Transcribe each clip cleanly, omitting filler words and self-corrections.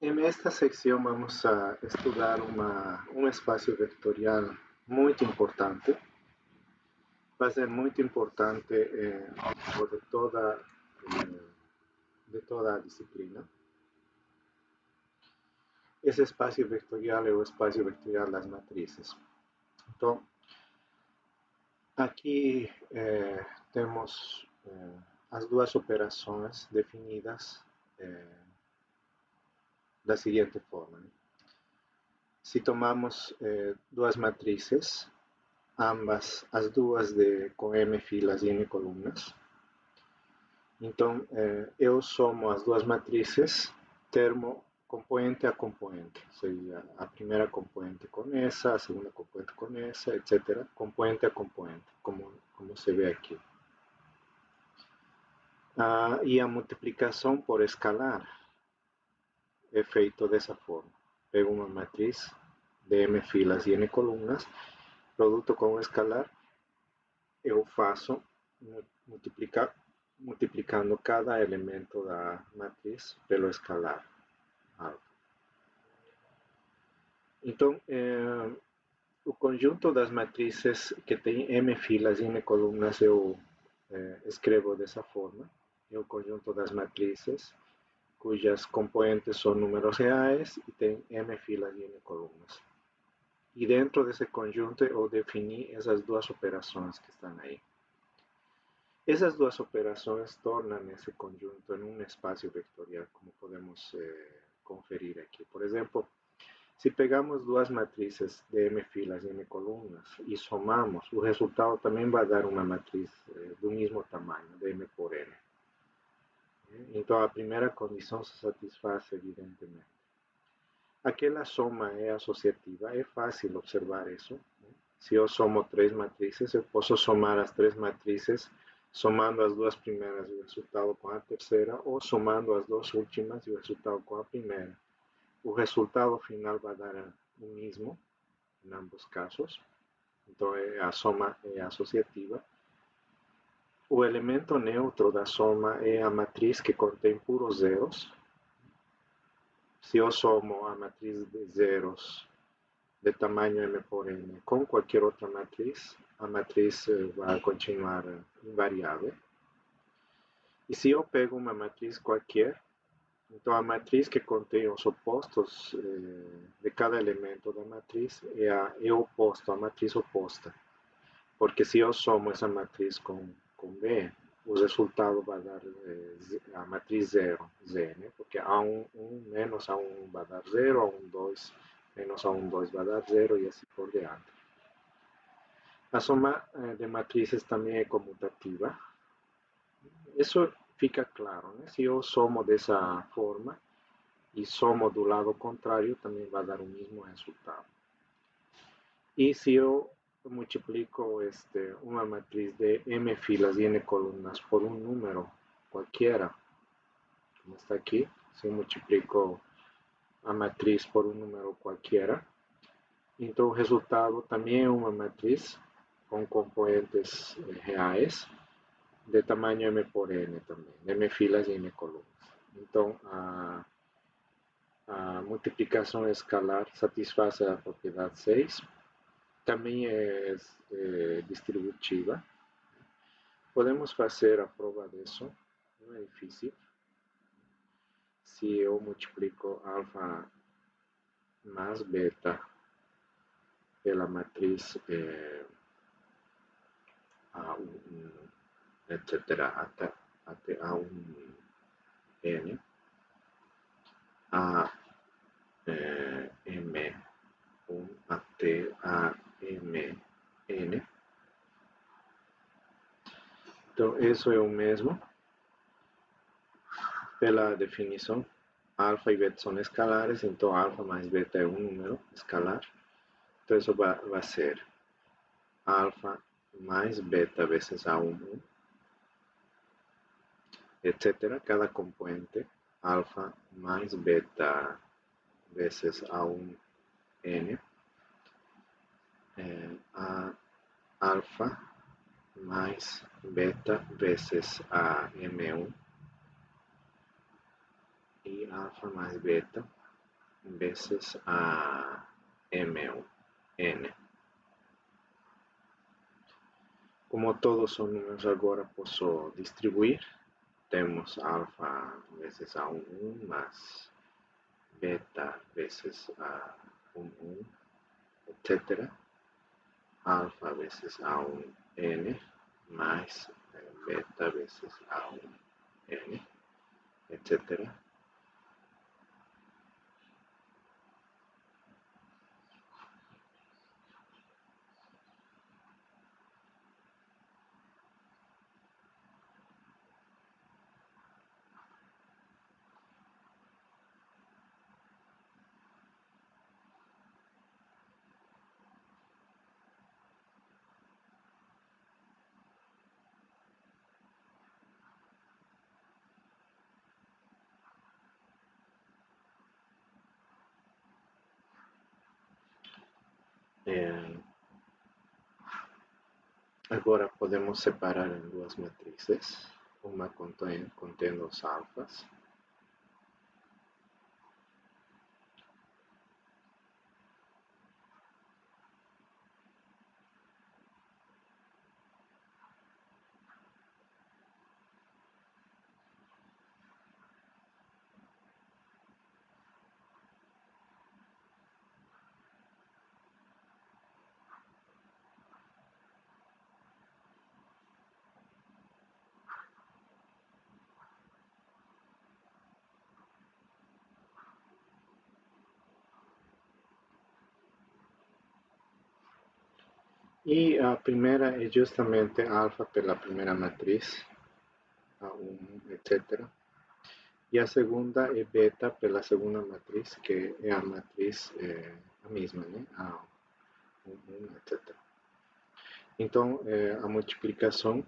En esta sección vamos a estudar un espacio vectorial muy importante. Va a ser muy importante ao longo de toda a disciplina. Esse espaço vectorial é o espaço vectorial das matrizes. Então, aqui temos as duas operações definidas da seguinte forma. Né? Se tomamos duas matrizes, ambas, as duas com M filas e N colunas, então eu somo as duas matrizes termo componente a componente, ou seja, a primeira componente com essa, a segunda componente com essa, etc., componente a componente, como se vê aqui. E a multiplicação por escalar é feito dessa forma. Pego uma matriz de M filas e N colunas, produto com o escalar, eu faço multiplicando cada elemento da matriz pelo escalar alfa. Então, o conjunto das matrizes que tem M filas e N colunas eu escrevo dessa forma. É o conjunto das matrizes cujas componentes são números reais e tem M filas e N colunas. E dentro desse conjunto eu defini essas duas operações que estão aí. Essas duas operações tornam esse conjunto em um espaço vectorial, como podemos conferir aqui. Por exemplo, se pegamos duas matrizes de M filas e N colunas e somamos, o resultado também vai dar uma matriz do mesmo tamanho, de M por N. Então, a primeira condição se satisfaz, evidentemente. Aquela soma é associativa, é fácil observar isso. Se eu somo três matrizes, eu posso somar as três matrizes somando as duas primeiras e o resultado com a terceira, ou somando as duas últimas e o resultado com a primeira. O resultado final vai dar o mesmo em ambos casos. Então, a soma é associativa. O elemento neutro da soma é a matriz que contém puros zeros. Se eu somo a matriz de zeros de tamanho M por N com qualquer outra matriz, a matriz vai continuar invariável. E se eu pego uma matriz qualquer, então a matriz que contém os opostos de cada elemento da matriz é oposto à matriz oposta. Porque se eu somo essa matriz com B, o resultado vai dar a matriz 0, Z, né? Porque A1, 1 menos A1 vai dar 0, A1, 2 menos A1, 2 vai dar 0 e assim por diante. A soma de matrizes também é comutativa. Isso fica claro, né? Se eu somo dessa forma e somo do lado contrário, também vai dar o mesmo resultado. E se eu multiplico uma matriz de M filas e N colunas por um número qualquer, como está aqui, se eu multiplico a matriz por um número qualquer, então o resultado também é uma matriz com componentes reais de tamanho M por N também, M filas e N colunas. Então a multiplicação escalar satisfaz a propriedade 6. Também é distributiva. Podemos fazer a prova disso, não é difícil. Se eu multiplico alfa mais beta pela matriz A1, etc., até A1N, a M1 até a MN. Então, isso é o mesmo. Pela definição, alfa e beta são escalares, então alfa mais beta é um número escalar. Então, isso vai ser alfa mais beta vezes A1, etc. Cada componente, alfa mais beta vezes A1N, a alfa mais beta vezes a M1 e alfa mais beta vezes a M1N. Como todos são números agora, posso distribuir. Temos alfa vezes A11 mais beta vezes A11, etc. Alfa vezes A1N mais beta vezes A1N, etc. Agora podemos separar em duas matrizes, uma contendo os alfas. E a primeira é justamente alfa pela primeira matriz, A1, etc. E a segunda é beta pela segunda matriz, que é a matriz a mesma, né? A1, etc. Então, a multiplicação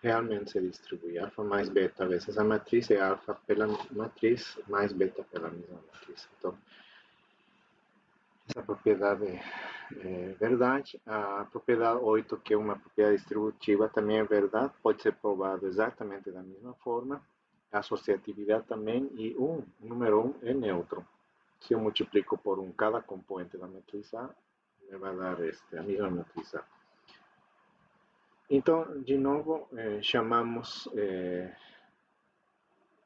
realmente se distribui. Alfa mais beta vezes a matriz é alfa pela matriz mais beta pela mesma matriz. Então, essa propriedade é verdade. A propriedade 8, que é uma propriedade distributiva, também é verdade. Pode ser provado exatamente da mesma forma. A associatividade também. E o número 1 é neutro. Se eu multiplico por cada componente da matriz A, me vai dar a mesma matriz A. Então, de novo, chamamos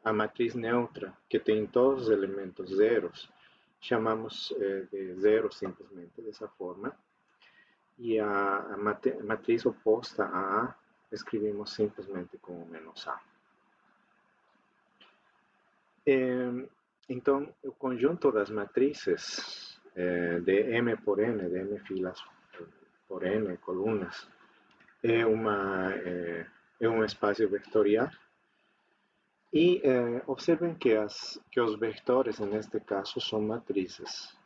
a matriz neutra, que tem todos os elementos zeros, chamamos de zero simplesmente, dessa forma. E a matriz oposta a A, escrevemos simplesmente como menos A. Então, o conjunto das matrizes de M por N, de M filas por N colunas, é um espaço vetorial. E observem que os vetores, neste caso, são matrizes.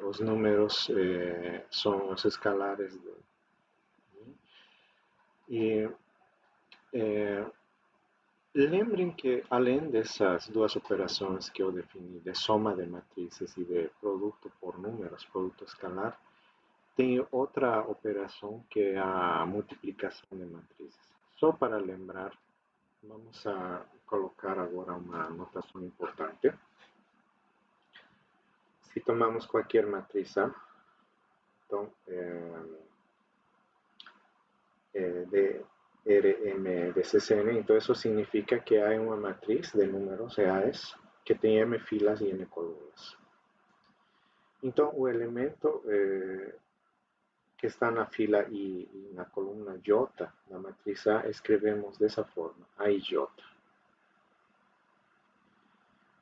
Os números são os escalares. E lembrem que, além dessas duas operações que eu defini, de soma de matrizes e de produto por números, produto escalar, tem outra operação que é a multiplicação de matrizes. Só para lembrar, vamos a colocar agora uma notação importante. Se tomamos qualquer matriz A, então, de Rm de Ccn, então isso significa que há uma matriz de números reais que tem M filas e N colunas. Então, o elemento que está na fila e na coluna J da matriz A, escrevemos dessa forma, A e J.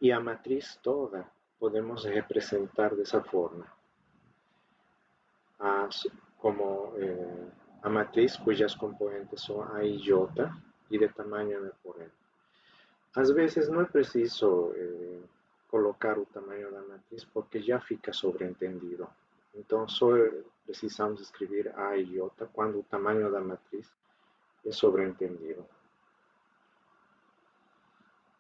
E a matriz toda podemos representar dessa forma, como a matriz cujas componentes são A e J e de tamanho M por N. Às vezes não é preciso colocar o tamanho da matriz porque já fica sobreentendido. Então só precisamos escrever A e J quando o tamanho da matriz é sobreentendido.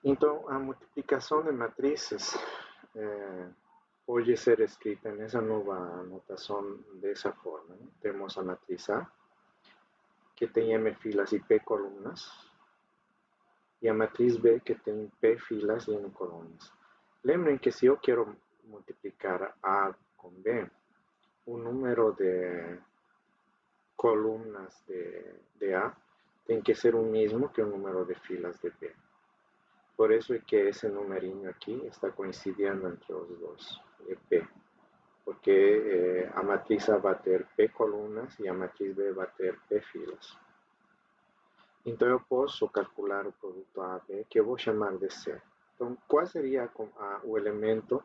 Então a multiplicação de matrizes pode ser escrita nessa nova notação dessa forma. Né? Temos a matriz A, que tem M filas e P colunas, e a matriz B, que tem P filas e N colunas. Lembrem que se eu quero multiplicar A com B, o número de columnas de A tem que ser o mesmo que o número de filas de B. Por eso es que ese numerinho aquí está coincidiendo entre los dos, P. Porque a matriz A va a ter P columnas e a matriz B vai ter P filas. Então eu posso calcular o produto AB, que eu vou chamar de C. Então, qual seria o elemento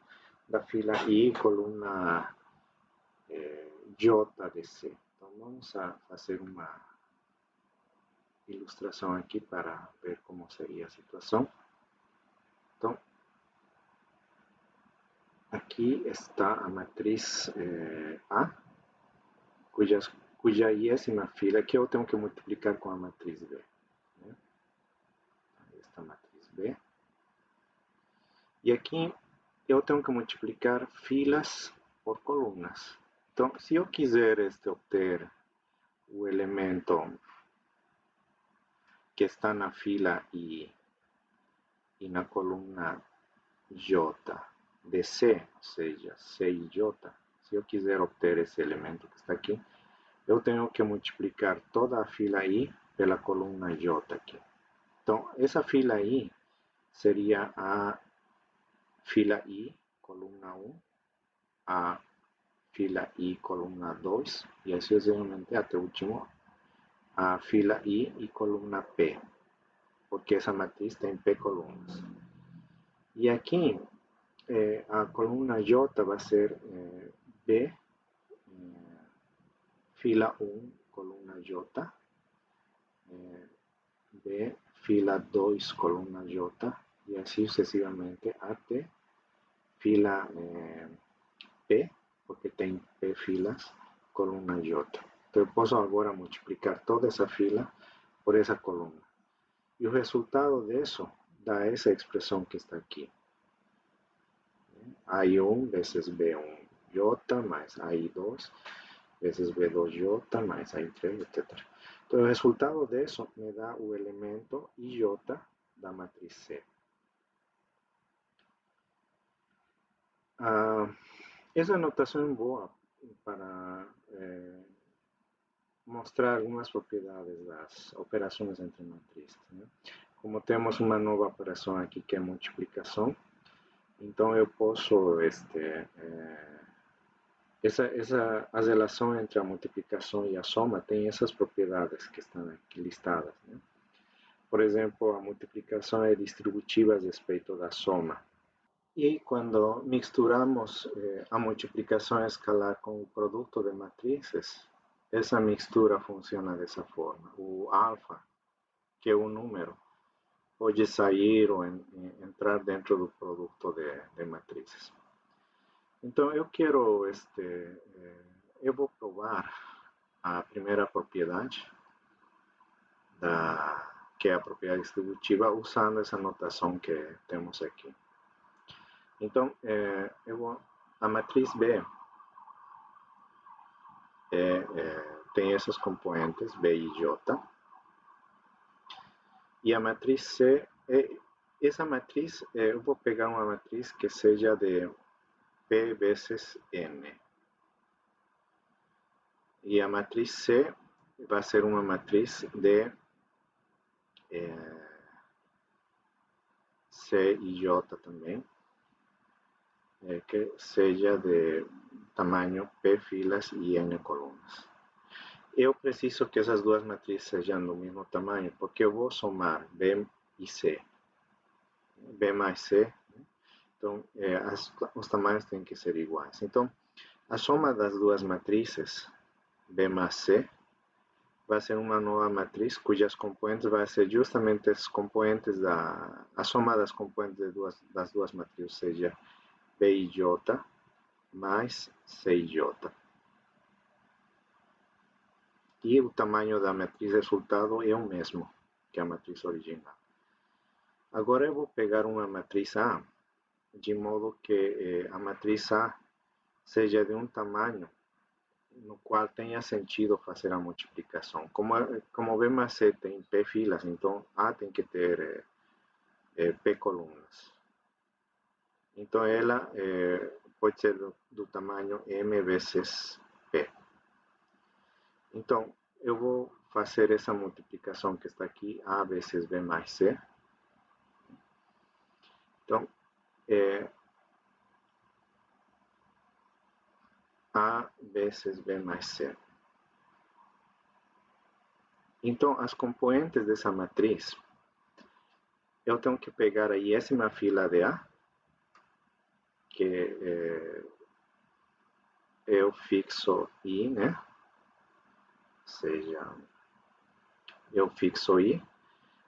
da fila I, coluna J de C? Então, vamos a fazer uma ilustração aqui para ver como seria a situação. Então, aqui está a matriz A, cuja iésima fila que eu tenho que multiplicar com a matriz B. Né? Esta matriz B. E aqui eu tenho que multiplicar filas por colunas. Então, se eu quiser obter o elemento que está na fila I e na coluna J de C, ou seja, C e J, se eu quiser obter esse elemento que está aqui, eu tenho que multiplicar toda a fila I pela coluna J aqui. Então, essa fila I seria a fila I, coluna 1, a fila I, coluna 2, e assim sucessivamente até o último, a fila I e coluna P, porque essa matriz tem P colunas. E aqui, a coluna J vai ser B, fila 1, coluna J, B, fila 2, coluna J, e assim sucessivamente até fila P, porque tem P filas, coluna J. Então eu posso agora multiplicar toda essa fila por essa coluna. E o resultado disso dá essa expressão que está aqui. AI1 vezes B1J mais AI2 vezes B2J mais AI3, etc. Então o resultado disso me dá o elemento IJ da matriz C. Essa notação é boa para mostrar algumas propriedades das operações entre matrizes. Né? Como temos uma nova operação aqui que é multiplicação, então eu posso a relação entre a multiplicação e a soma tem essas propriedades que estão aqui listadas. Né? Por exemplo, a multiplicação é distributiva a respeito da soma. E quando misturamos a multiplicação escalar com o produto de matrizes, essa mistura funciona dessa forma. O alfa, que é um número, pode sair ou entrar dentro do produto de matrizes. Então eu quero, eu vou provar a primeira propriedade, que é a propriedade distributiva, usando essa notação que temos aqui. Então, a matriz B tem essas componentes, B e J. E a matriz C, essa matriz, eu vou pegar uma matriz que seja de P vezes N. E a matriz C vai ser uma matriz de C e J também, que seja de tamanho P filas e N colunas. Eu preciso que essas duas matrizes sejam do mesmo tamanho, porque eu vou somar B e C. B mais C, então os tamanhos têm que ser iguais. Então, a soma das duas matrizes, B mais C, vai ser uma nova matriz cujas componentes vai ser justamente as componentes a soma das componentes das duas matrizes, ou seja, B e J mais C e J. E o tamanho da matriz resultado é o mesmo que a matriz original. Agora eu vou pegar uma matriz A, de modo que a matriz A seja de um tamanho no qual tenha sentido fazer a multiplicação. Como B mais C tem P filas, então A tem que ter P colunas. Então, ela pode ser do tamanho M vezes P. Então, eu vou fazer essa multiplicação que está aqui, A vezes B mais C. Então, A vezes B mais C. Então, as componentes dessa matriz, eu tenho que pegar a iésima fila de A, que eu fixo I, né? Ou seja, eu fixo I,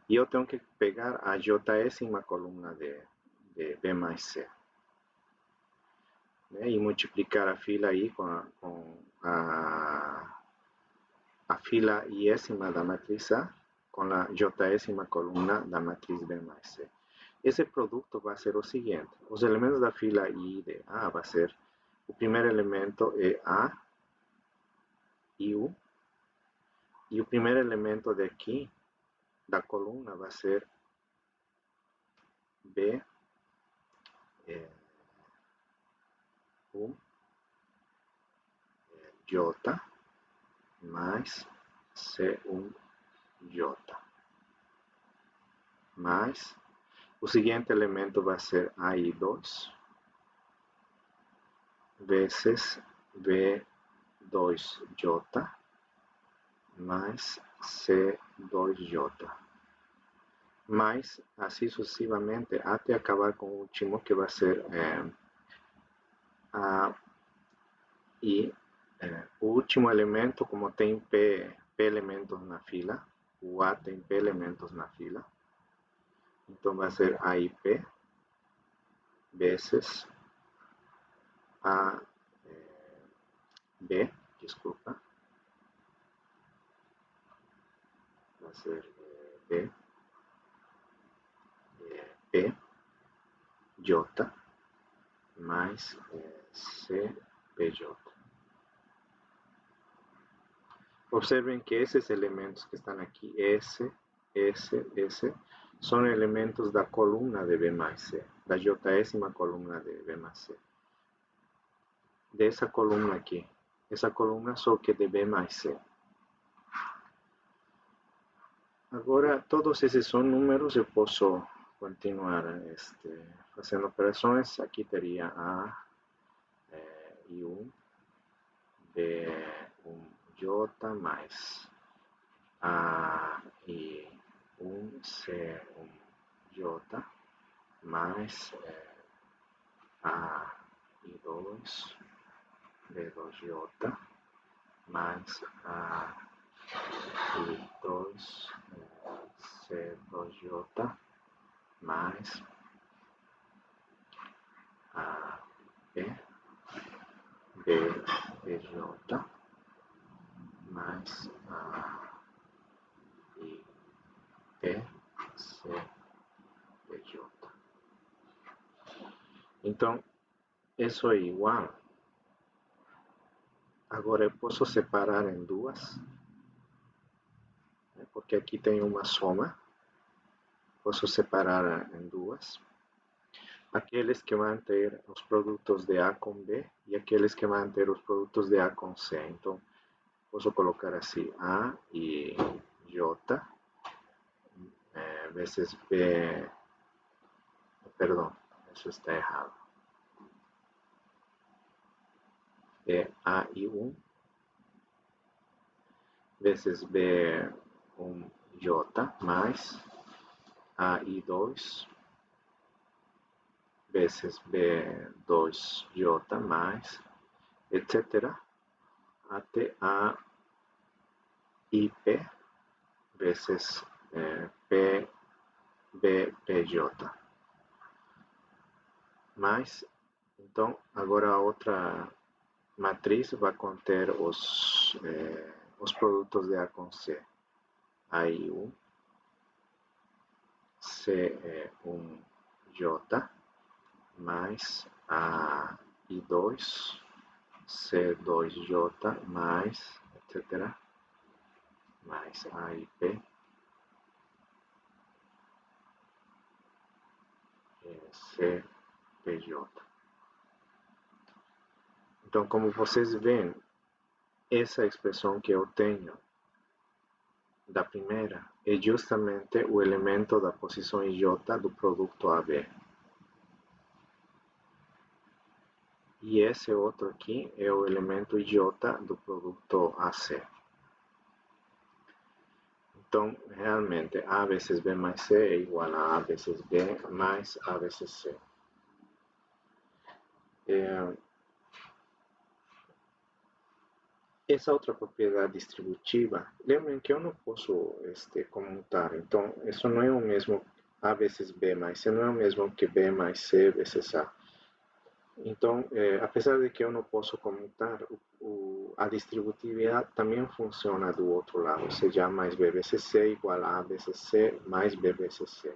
e eu tenho que pegar a jésima coluna de B mais C. Né? E multiplicar a fila I com a fila iésima da matriz A com a jésima coluna da matriz B mais C. Esse produto vai ser o seguinte: os elementos da fila I de A vai ser, o primeiro elemento é A e U, e o primeiro elemento daqui da coluna vai ser B, U, J mais C1 J. Mais o seguinte elemento vai ser AI2 vezes B2J mais C2J. Mais assim sucessivamente até acabar com o último, que vai ser A. E o último elemento, como tem P elementos na fila, o A tem P elementos na fila, então vai ser AIP vezes A B, desculpa, vai ser B, P, J mais CPJ. Observen que esses elementos que estão aqui, S, são elementos da coluna de B mais C, da jésima coluna de B mais C. Dessa coluna aqui, essa coluna só que de B mais C. Agora, todos esses são números, eu posso continuar fazendo operações. Aqui teria A e 1, B1J mais A e 1, C1J mais A e 2, B2J mais A e 2, C2J mais A, B, BJ mais A e B, C, BJ. Então, isso é igual. Agora eu posso separar em duas, né, porque aqui tem uma soma. Posso separar em duas. Aqueles que vão ter os produtos de A com B e aqueles que vão ter os produtos de A com C. Então, posso colocar assim, A e J vezes B, perdão, isso está errado. É A e 1 vezes B1J mais A e 2 vezes B2J mais, etc. até A e P vezes PBPJ. Mas, então, agora a outra matriz vai conter os produtos de A com C. AI1, C1J mais AI2, C2J mais, etc. mais AIP, C, PJ. Então, como vocês veem, essa expressão que eu tenho da primeira é justamente o elemento da posição IJ do produto AB. E esse outro aqui é o elemento IJ do produto AC. Então, realmente, A vezes B mais C é igual a vezes B mais A vezes C. Essa outra propriedade distributiva, lembrem que eu não posso comutar. Então, isso não é o mesmo A vezes B mais C, não é o mesmo que B mais C vezes A. Então, apesar de que eu não posso comutar, a distributividade também funciona do outro lado, ou seja, A mais B vezes C igual a A vezes C mais B vezes C.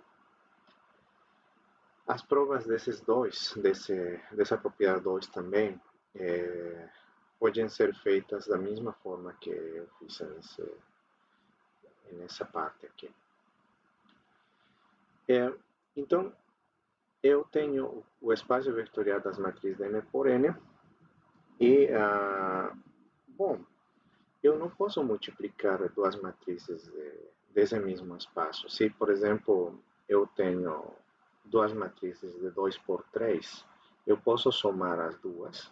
As provas desses dois, dessa propriedade 2 também, podem ser feitas da mesma forma que eu fiz nessa parte aqui. Então, eu tenho o espaço vetorial das matrizes de N por N e, bom, eu não posso multiplicar duas matrizes desse mesmo espaço. Se, por exemplo, eu tenho duas matrizes de 2 por 3, eu posso somar as duas,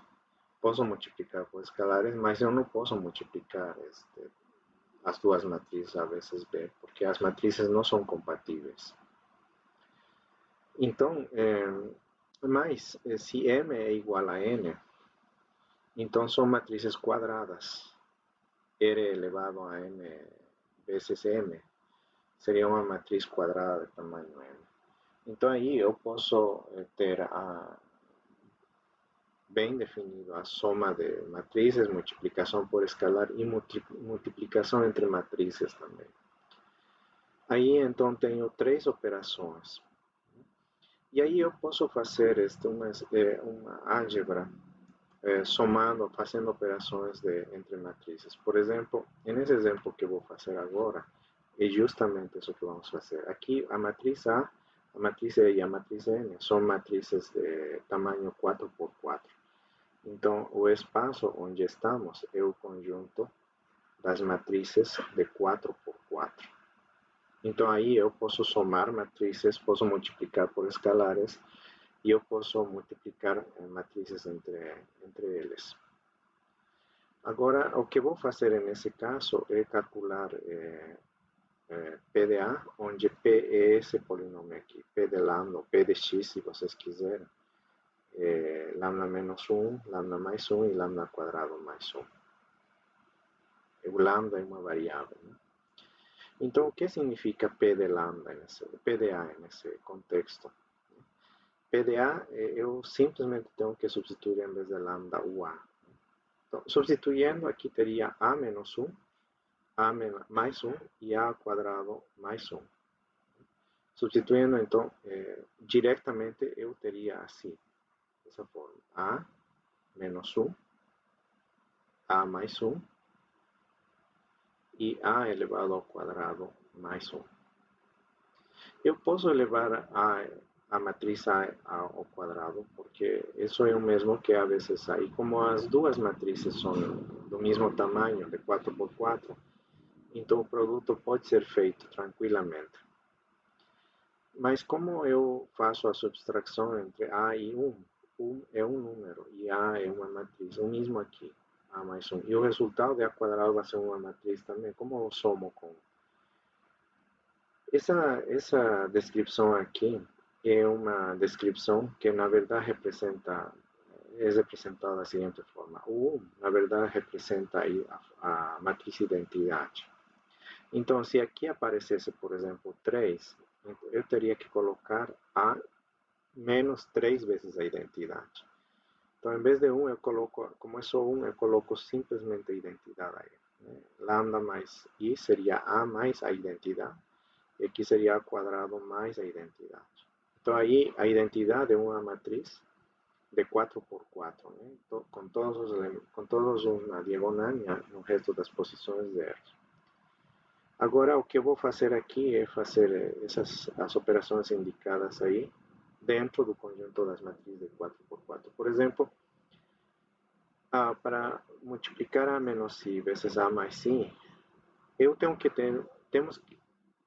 posso multiplicar por escalares, mas eu não posso multiplicar as duas matrizes A vezes B, porque as matrizes não são compatíveis. Então, mas se M é igual a N, então são matrizes quadradas. R elevado a N vezes M seria uma matriz quadrada de tamanho M. Então aí eu posso ter bem definido a soma de matrizes, multiplicação por escalar e multiplicação entre matrizes também. Aí então tenho três operações. E aí eu posso fazer uma álgebra somando, fazendo operações entre matrizes. Por exemplo, nesse exemplo que eu vou fazer agora, é justamente isso que vamos fazer. Aqui a matriz A, a matriz E e a matriz N são matrizes de tamanho 4 por 4. Então, o espaço onde estamos é o conjunto das matrizes de 4 por 4. Então, aí eu posso somar matrizes, posso multiplicar por escalares e eu posso multiplicar matrizes entre eles. Agora, o que vou fazer nesse caso é calcular P de A, onde P é esse polinômio aqui, P de lambda, ou P de x, se vocês quiserem, lambda menos 1, lambda mais 1 e lambda quadrado mais 1. O lambda é uma variável, né? Então, o que significa P de lambda, P de A nesse contexto? P de A, eu simplesmente tenho que substituir em vez de lambda o A. Então, substituindo, aqui teria A menos 1, A mais 1 e A ao quadrado mais 1. Substituindo, então, diretamente eu teria assim, dessa forma, A menos 1, A mais 1 e A elevado ao quadrado mais 1. Eu posso elevar a matriz A ao quadrado, porque isso é o mesmo que A vezes A. E como as duas matrizes são do mesmo tamanho, de 4 por 4, então o produto pode ser feito tranquilamente. Mas como eu faço a subtração entre A e 1, 1 é um número e A é uma matriz, o mesmo aqui, A mais 1. E o resultado de A quadrado vai ser uma matriz também, como eu somo com. Essa descrição aqui é uma descrição que na verdade é representada da seguinte forma. O 1, na verdade, representa aí a matriz identidade. Então, se aqui aparecesse, por exemplo, 3, eu teria que colocar A menos 3 vezes a identidade. Então, em vez de 1, eu coloco, como é só 1, eu coloco simplesmente a identidade aí. Né? Lambda mais I seria A mais a identidade. E aqui seria A quadrado mais a identidade. Então, aí a identidade é uma matriz de 4 por 4, né? Então, com todos na diagonal e no resto das posições zeros. Agora, o que eu vou fazer aqui é fazer as operações indicadas aí dentro do conjunto das matrizes de 4x4. Por exemplo, para multiplicar A menos I vezes A mais I, temos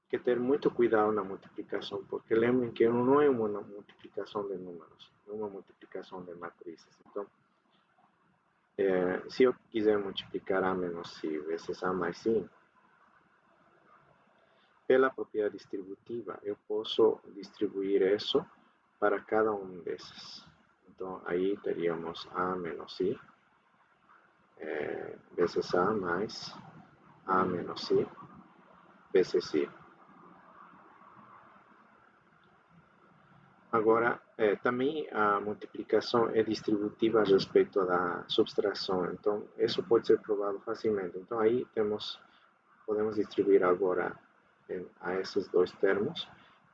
que ter muito cuidado na multiplicação, porque lembrem que não é uma multiplicação de números, é uma multiplicação de matrizes. Então, se eu quiser multiplicar A menos I vezes A mais I, pela propriedade distributiva, eu posso distribuir isso para cada um desses. Então, aí teríamos A menos I vezes A mais A menos I vezes I. Agora, também a multiplicação é distributiva a respeito da subtração, então isso pode ser provado facilmente. Então aí podemos distribuir agora a esses dois termos.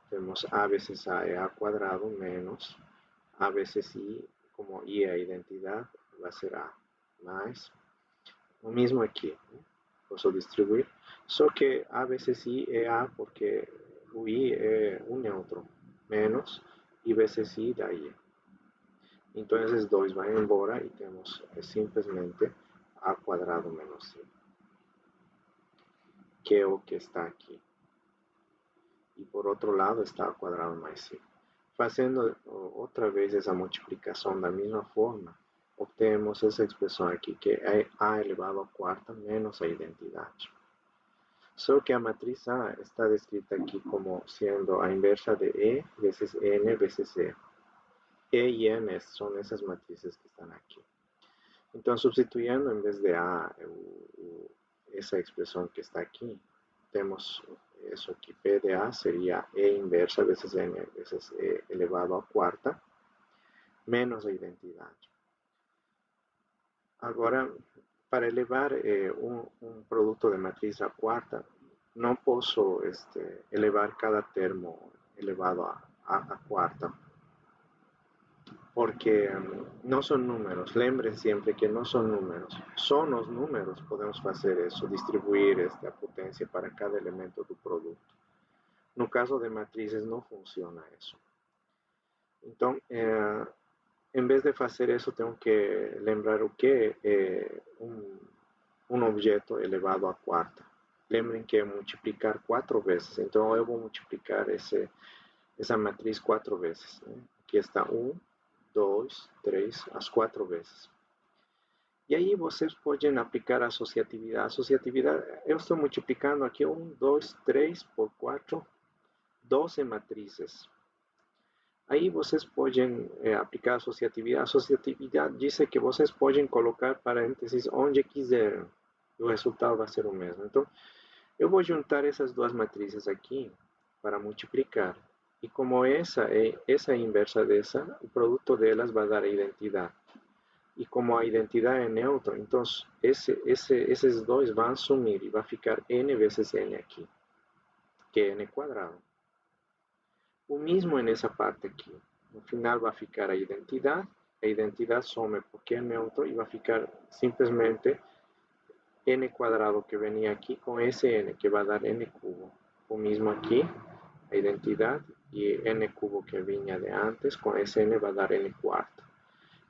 Temos A vezes A é A quadrado menos A vezes I, como I é a identidade, vai ser A mais o mesmo aqui. Posso distribuir, só que A vezes I é A porque o I é um neutro, menos I vezes I daí. Então esses dois vão embora e temos simplesmente A quadrado menos I, que é o que está aqui. E por outro lado está A quadrado mais I. Fazendo outra vez essa multiplicação da mesma forma, obtemos essa expressão aqui, que é A elevado à quarta menos a identidade. Só que a matriz A está descrita aqui como sendo a inversa de E vezes N vezes E. E e N são essas matrizes que estão aqui. Então, substituindo em vez de A, essa expressão que está aqui, temos isso aqui. P de A seria E inversa vezes N vezes E elevado à quarta, menos a identidade. Agora, para elevar um produto de matriz à quarta, não posso elevar cada termo elevado a quarta, porque não são números. Lembrem sempre que não são números. Só nos números podemos fazer isso, distribuir a potência para cada elemento do produto. No caso de matrizes não funciona isso. Então, em vez de fazer isso, tenho que lembrar o que é um objeto elevado à quarta. Lembrem que é multiplicar 4 vezes. Então, eu vou multiplicar essa matriz 4 vezes. Né? Aqui está 1, 2, 3, as 4 vezes. E aí vocês podem aplicar a associatividade. A associatividade, eu estou multiplicando aqui 1, 2, 3 por 4, 12 matrizes. Aí vocês podem aplicar a associatividade. A associatividade diz que vocês podem colocar parênteses onde quiserem. E o resultado vai ser o mesmo. Então, eu vou juntar essas duas matrizes aqui para multiplicar. E como essa é a inversa dessa, o produto delas vai dar a identidade. E como a identidade é neutra, então esses dois vão sumir e vai ficar n vezes n aqui, que é n quadrado. O mesmo nessa parte aqui. No final vai ficar a identidade some porque é neutro e vai ficar simplesmente n quadrado que venia aqui com esse n, que vai dar n cubo. O mesmo aqui, a identidade, e n cubo que vinha de antes, com esse n vai dar n quarto.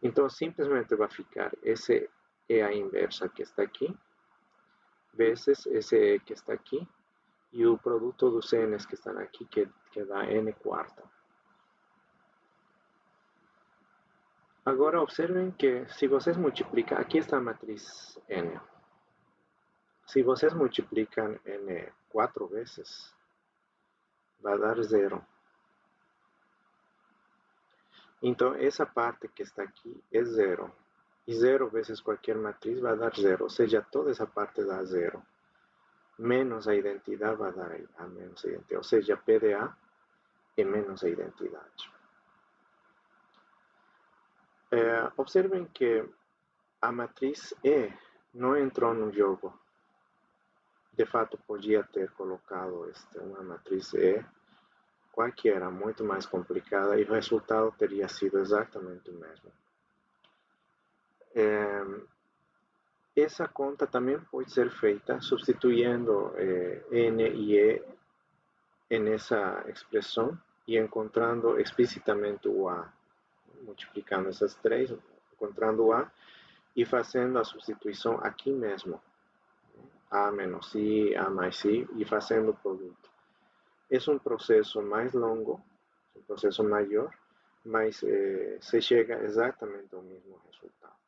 Então, simplesmente vai ficar, essa é a inversa que está aqui, vezes esse e que está aqui, e o produto dos n's que estão aqui, que dá n quarta. Agora, observem que se vocês multiplicam, aqui está a matriz n. Se vocês multiplicam n 4 vezes, vai dar 0. Então, essa parte que está aqui é 0. E 0 vezes qualquer matriz vai dar 0. Ou seja, toda essa parte dá 0. Menos a identidade vai dar a menos a identidade. Ou seja, P de A é menos a identidade. Observem que a matriz E não entrou no jogo. De fato, podia ter colocado uma matriz E qualquer, muito mais complicada, e o resultado teria sido exatamente o mesmo. Essa conta também pode ser feita substituindo N e E nessa expressão, e encontrando explicitamente o A, multiplicando essas três, encontrando o A e fazendo a substituição aqui mesmo. A menos I, A mais I, e fazendo o produto. É um processo mais longo, um processo maior, mas se chega exatamente ao mesmo resultado.